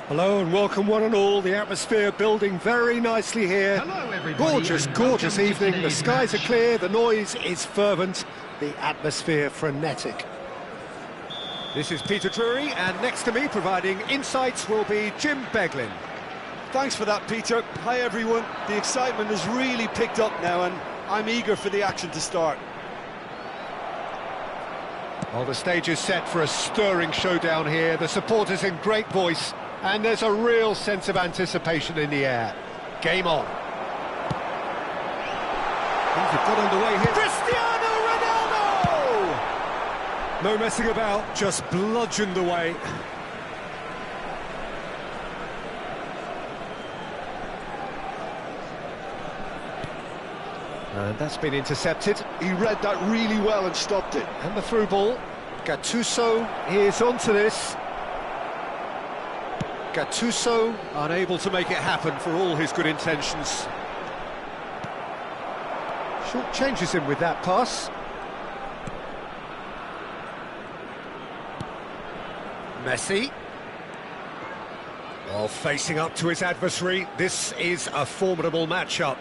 Hello and welcome one and all. The atmosphere building very nicely here. Hello everybody. Gorgeous evening. The skies are clear, the noise is fervent, the atmosphere frenetic. This is Peter Drury, and next to me providing insights will be Jim Beglin. Thanks for that, Peter. Hi everyone. The excitement has really picked up now and I'm eager for the action to start. Well, the stage is set for a stirring showdown here. The supporters in great voice, and there's a real sense of anticipation in the air. Game on. Things have got underway here. Cristiano Ronaldo! No messing about, just bludgeoned away. And that's been intercepted. He read that really well and stopped it. And the through ball. Gattuso is onto this. Gattuso unable to make it happen for all his good intentions. Short changes him with that pass. Messi. While facing up to his adversary, this is a formidable matchup.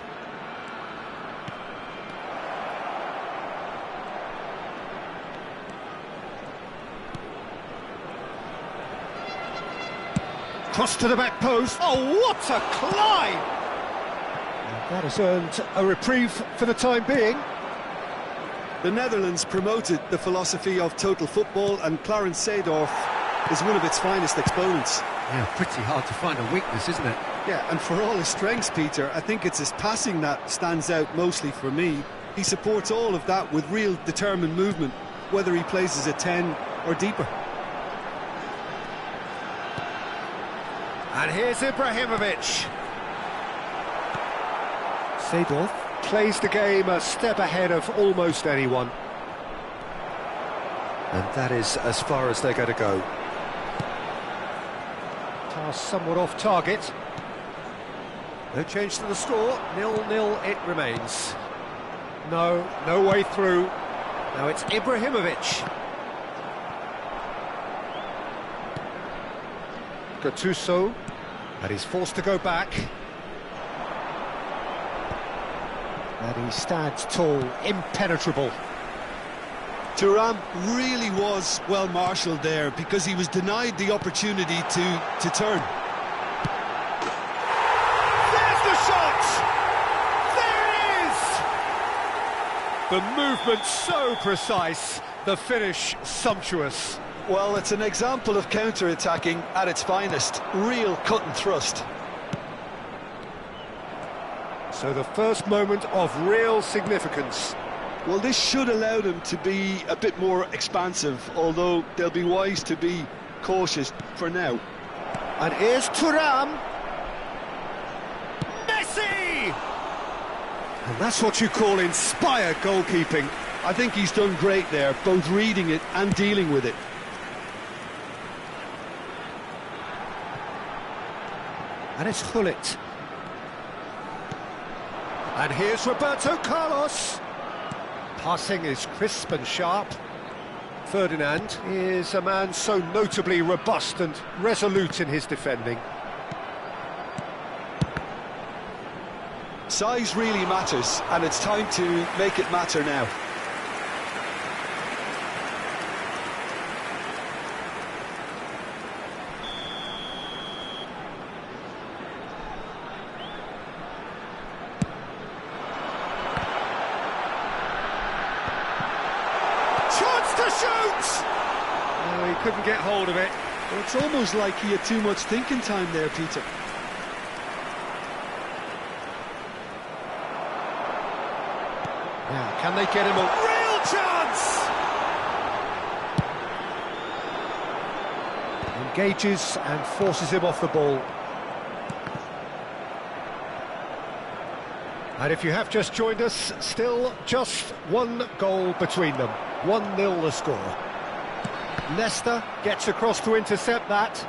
Cross to the back post. Oh, what a climb! And that has earned a reprieve for the time being. The Netherlands promoted the philosophy of total football, and Clarence Seedorf is one of its finest exponents. Yeah, pretty hard to find a weakness, isn't it? Yeah, and for all his strengths, Peter, I think it's his passing that stands out mostly for me. He supports all of that with real determined movement, whether he plays as a 10 or deeper. And here's Ibrahimovic. Seedorf plays the game a step ahead of almost anyone. And that is as far as they're going to go. Pass somewhat off target. No change to the score. 0-0 it remains. No way through. Now it's Ibrahimovic. Gattuso, and he's forced to go back. And he stands tall, impenetrable. Thuram really was well marshalled there because he was denied the opportunity to turn. There's the shot! There it is! The movement so precise, the finish sumptuous. Well, it's an example of counter-attacking at its finest. Real cut and thrust. So the first moment of real significance. Well, this should allow them to be a bit more expansive, although they'll be wise to be cautious for now. And here's Thuram. Messi! And that's what you call inspired goalkeeping. I think he's done great there, both reading it and dealing with it. And it's Gullit. And here's Roberto Carlos. Passing is crisp and sharp. Ferdinand is a man so notably robust and resolute in his defending. Size really matters, and it's time to make it matter now. To shoot! Oh, he couldn't get hold of it. Well, it's almost like he had too much thinking time there, Peter. Now, can they get him a real chance? Engages and forces him off the ball. And if you have just joined us, still just one goal between them. 1-0 the score. Leicester gets across to intercept that.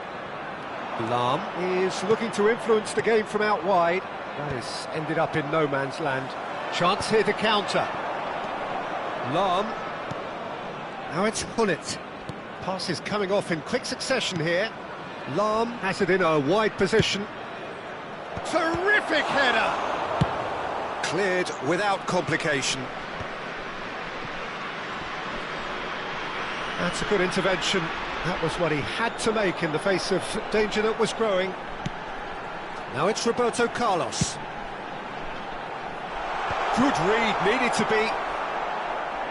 Lahm is looking to influence the game from out wide. That has ended up in no man's land. Chance here to counter. Lahm. Now it's Gullit. Pass is coming off in quick succession here. Lahm has it in a wide position. Terrific header! Cleared without complication. That's a good intervention. That was what he had to make in the face of danger that was growing. Now it's Roberto Carlos. Good read, needed to be.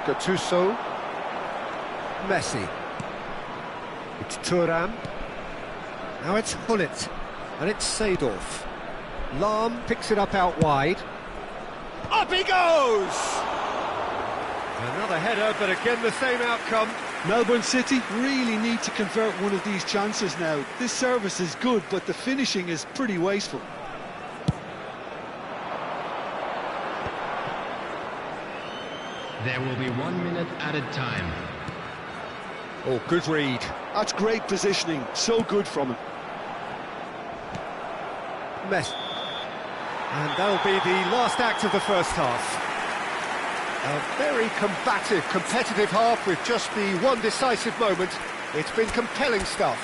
Gattuso. Messi. It's Thuram. Now it's Gullit. And it's Seedorf. Lahm picks it up out wide. Up he goes! Another header, but again the same outcome. Melbourne City really need to convert one of these chances now. This service is good, but the finishing is pretty wasteful. There will be 1 minute added time. Oh, good read. That's great positioning, so good from him. Messi. And that'll be the last act of the first half. A very combative, competitive half with just the one decisive moment. It's been compelling stuff.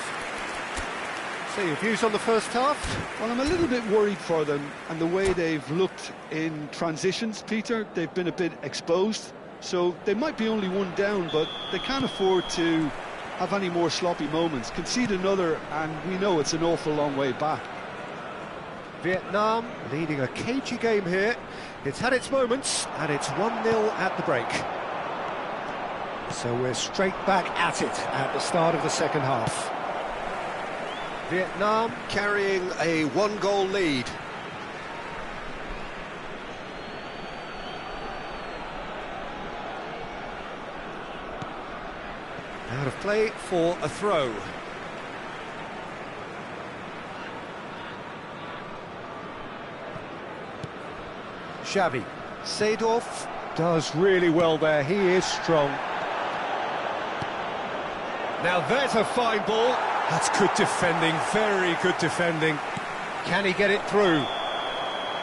So your views on the first half? Well, I'm a little bit worried for them and the way they've looked in transitions, Peter. They've been a bit exposed, so they might be only one down, but they can't afford to have any more sloppy moments. Concede another, and we know it's an awful long way back. Vietnam leading a cagey game here. It's had its moments, and it's 1-0 at the break. So we're straight back at it at the start of the second half. Vietnam carrying a one-goal lead. Out of play for a throw. Xavi. Seedorf does really well there, he is strong. Now there's a fine ball. That's good defending, very good defending. Can he get it through?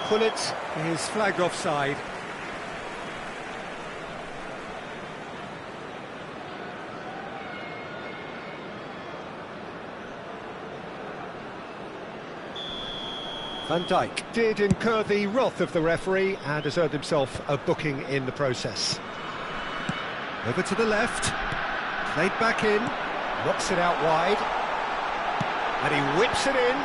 Gullit is flagged offside. Van Dijk did incur the wrath of the referee and has earned himself a booking in the process. Over to the left, played back in, knocks it out wide, and he whips it in.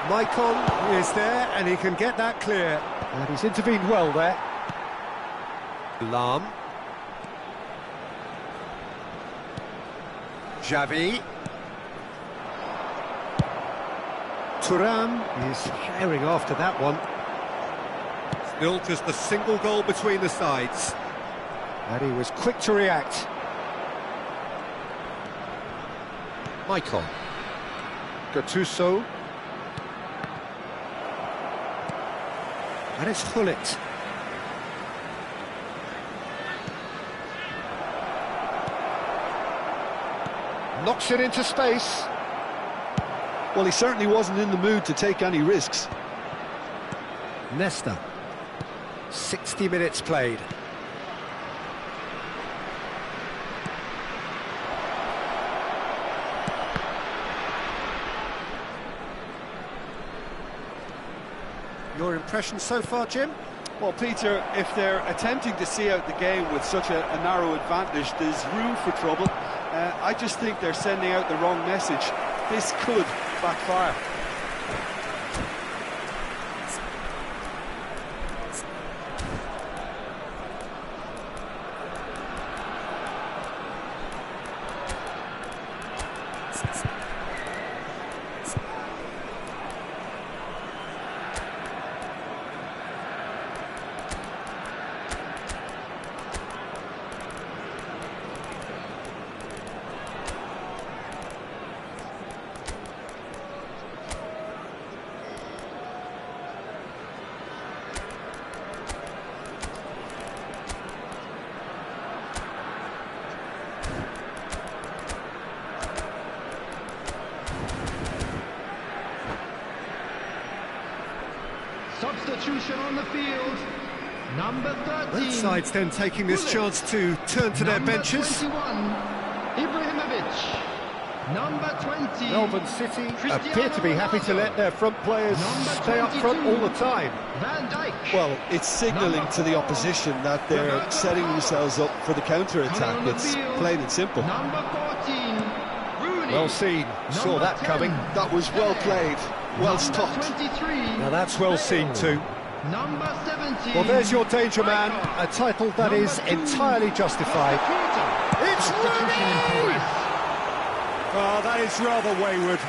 Maicon is there, and he can get that clear. And he's intervened well there. Lam. Xavi. Thuram is herring after that one. Still just a single goal between the sides. And he was quick to react. Maicon. Gattuso. And it's Hullet. Knocks it into space. Well, he certainly wasn't in the mood to take any risks. Nesta. 60 minutes played. Your impression so far, Jim? Well, Peter, if they're attempting to see out the game with such a narrow advantage, there's room for trouble. I just think they're sending out the wrong message. This could backfire. Substitution on the field, number 13. Both sides then taking this chance to turn to their benches. 21, Ibrahimovic. Number 20, Melbourne City Cristiano appear to be happy to let their front players stay up front all the time. Van Dijk. Well, it's signalling to the opposition that they're setting themselves up for the counter-attack. It's plain and simple. Number 14, Rooney. Well seen, saw that coming. That was well played, well Number stopped. 23, Now that's well seen too. Number 17. Well, there's your danger man, a title that is entirely justified. It's Substitution in Rooney! progress. Oh, that is rather wayward.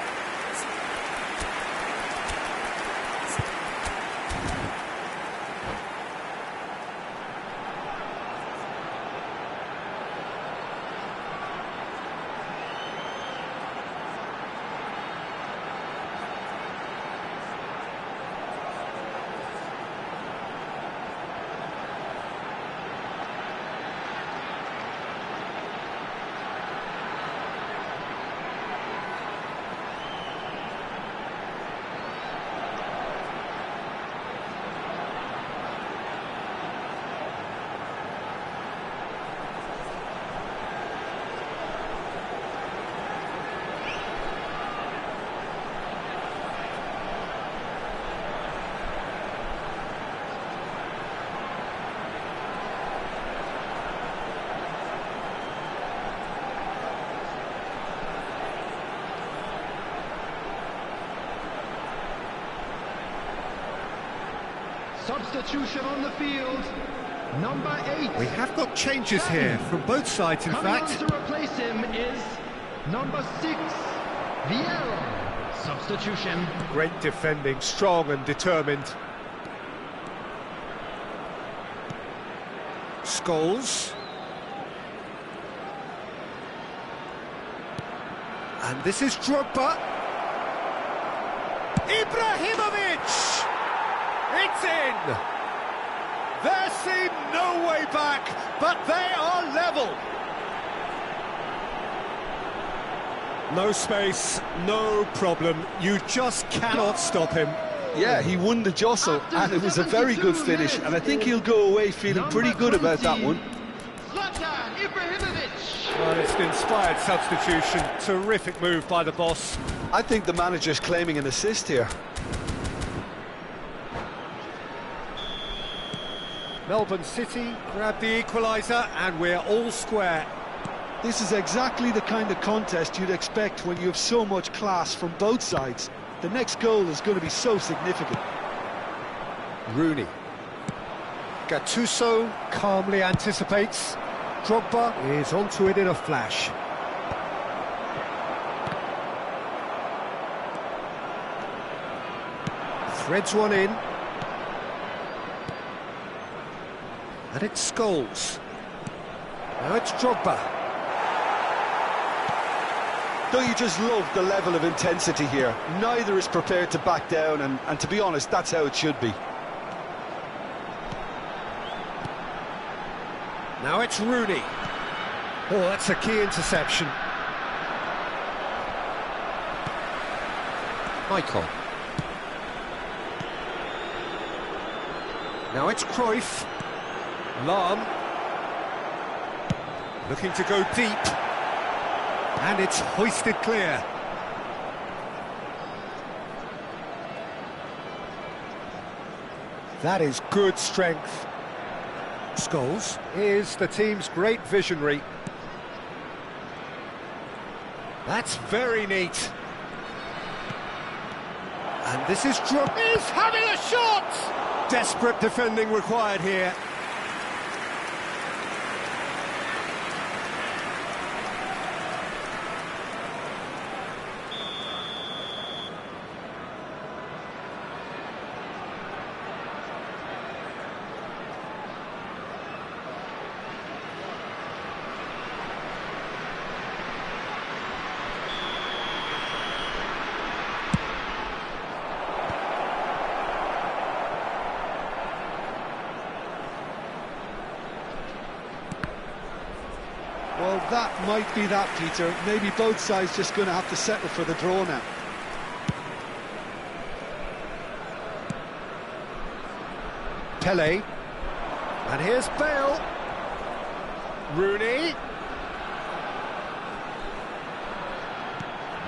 Substitution on the field, number 8. We have got changes here from both sides, in Coming fact. on to replace him is number 6, Vieira. Substitution. Great defending, strong and determined. Scholes. And this is Drogba. Ibrahimovic! It's in! There seemed no way back, but they are level. No space, no problem. You just cannot stop him. Yeah, he won the jostle, and it was a very good finish, and I think he'll go away feeling pretty good about that one. Zlatan Ibrahimovic. Well, it's an inspired substitution. Terrific move by the boss. I think the manager's claiming an assist here. Melbourne City grab the equaliser and we're all square. This is exactly the kind of contest you'd expect when you have so much class from both sides. The next goal is going to be so significant. Rooney. Gattuso calmly anticipates. Drogba is onto it in a flash. Threads one in. And it's Scholes. Now it's Drogba. Don't you just love the level of intensity here? Neither is prepared to back down, and to be honest, that's how it should be. Now it's Rooney. Oh, that's a key interception. Michael. Now it's Cruyff. Lahm. Looking to go deep. And it's hoisted clear. That is good strength. Scholes is the team's great visionary. That's very neat. And this is Drogba. He's having a shot! Desperate defending required here. Well, that might be that, Peter. Maybe both sides just going to have to settle for the draw now. Pele. And here's Bale. Rooney.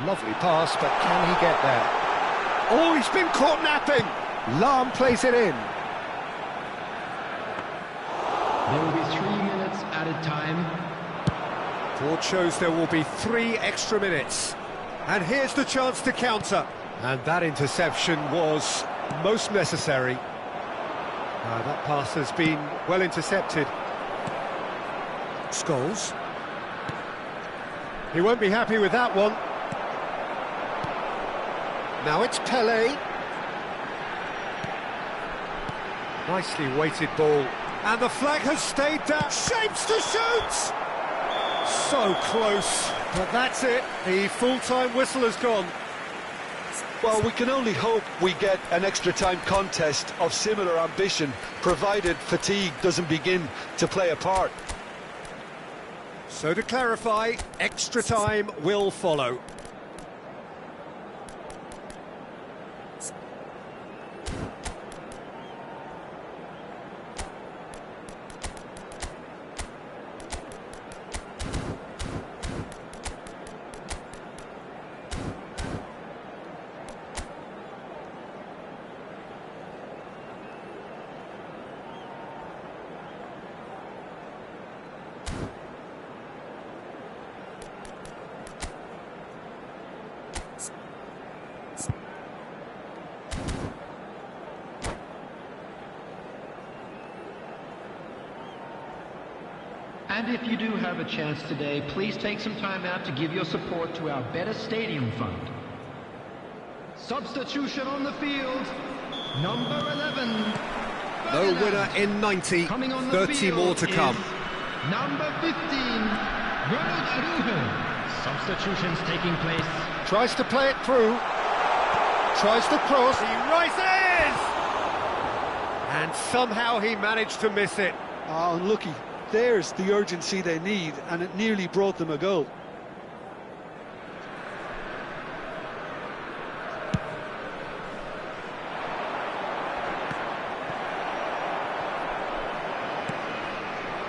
Lovely pass, but can he get there? Oh, he's been caught napping. Lahm plays it in. There will be 3 minutes added time. Board shows there will be 3 extra minutes. And here's the chance to counter. And that interception was most necessary. That pass has been well intercepted. Scholes. He won't be happy with that one. Now it's Pele. Nicely weighted ball. And the flag has stayed down. Shapes to shoot! So close, but that's it. The full-time whistle has gone. Well, we can only hope we get an extra-time contest of similar ambition, provided fatigue doesn't begin to play a part. So to clarify, extra time will follow. And if you do have a chance today, please take some time out to give your support to our Better Stadium Fund. Substitution on the field, number 11. No winner in 90, 30 more to come. Number 15, Ronald Araujo. Substitutions taking place. Tries to play it through. Tries to cross. He rises! And somehow he managed to miss it. Unlucky. There's the urgency they need, and it nearly brought them a goal.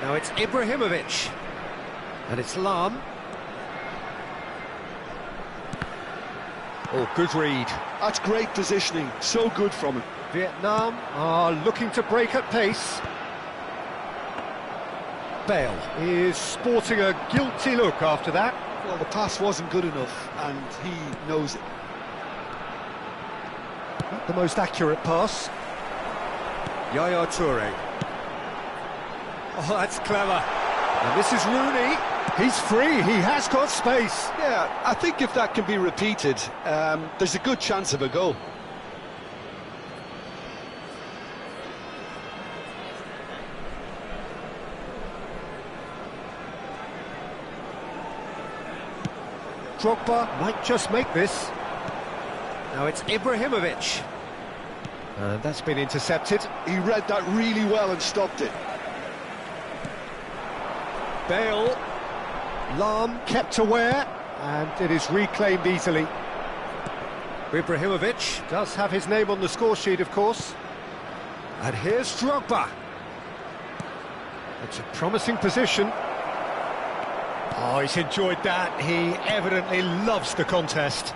Now it's Ibrahimovic. And it's Lahm. Oh, good read. That's great positioning. So good from him. Vietnam are looking to break at pace. Bale is sporting a guilty look after that. Well, the pass wasn't good enough, and he knows it. Not the most accurate pass. Yaya Toure. Oh, that's clever. And this is Rooney. He's free, he has got space. Yeah, I think if that can be repeated, there's a good chance of a goal. Drogba might just make this. Now it's Ibrahimovic. And that's been intercepted. He read that really well and stopped it. Bale. Lahm kept aware, and it is reclaimed easily. Ibrahimovic does have his name on the score sheet, of course. And here's Drogba. It's a promising position. Oh, he's enjoyed that. He evidently loves the contest.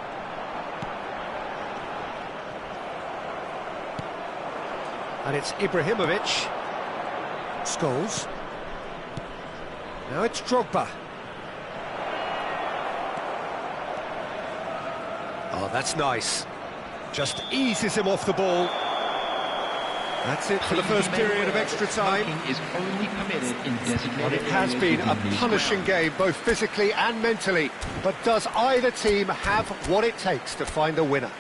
And it's Ibrahimovic. Scholes. Now it's Drogba. Oh, that's nice. Just eases him off the ball. That's it for the first period of extra time. Is only permitted in designated Well, it has been a punishing game, both physically and mentally. But does either team have what it takes to find a winner?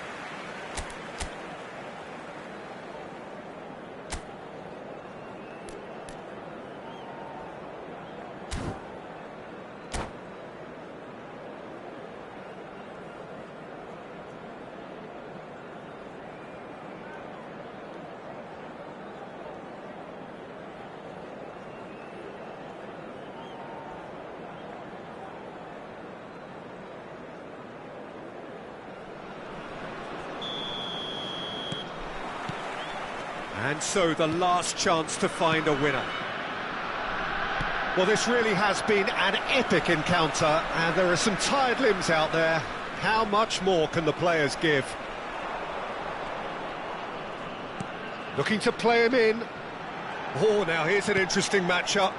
And so the last chance to find a winner. Well, this really has been an epic encounter, and there are some tired limbs out there. How much more can the players give? Looking to play him in. Oh, now here's an interesting matchup.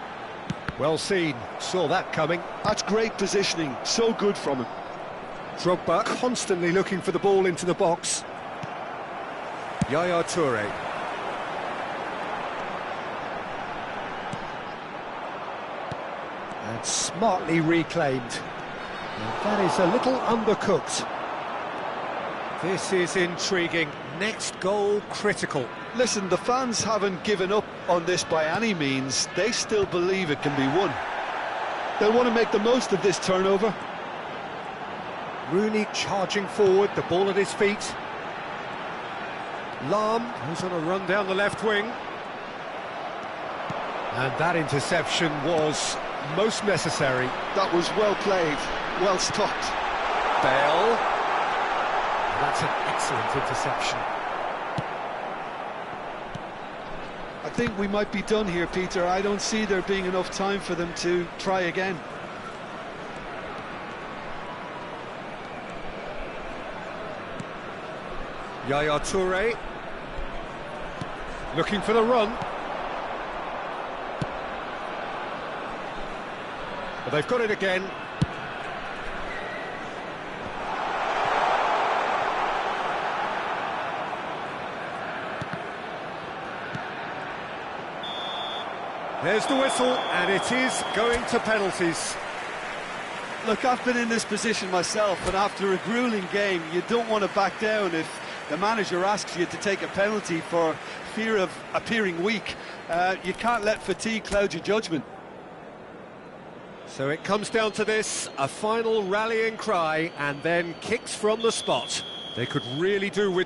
Well seen, saw that coming. That's great positioning, so good from him. Drogba constantly looking for the ball into the box. Yaya Toure. And smartly reclaimed. And that is a little undercooked. This is intriguing. Next goal critical. Listen, the fans haven't given up on this by any means. They still believe it can be won. They'll want to make the most of this turnover. Rooney charging forward, the ball at his feet. Lahm, who's on a run down the left wing. And that interception was most necessary. That was well played, well stopped. Bale. That's an excellent interception. I think we might be done here, Peter. I don't see there being enough time for them to try again. Yaya Toure. Looking for the run. But they've got it again. There's the whistle, and it is going to penalties. Look, I've been in this position myself, and after a gruelling game, you don't want to back down if the manager asks you to take a penalty for fear of appearing weak. You can't let fatigue cloud your judgment. So it comes down to this, a final rallying cry, and then kicks from the spot. They could really do with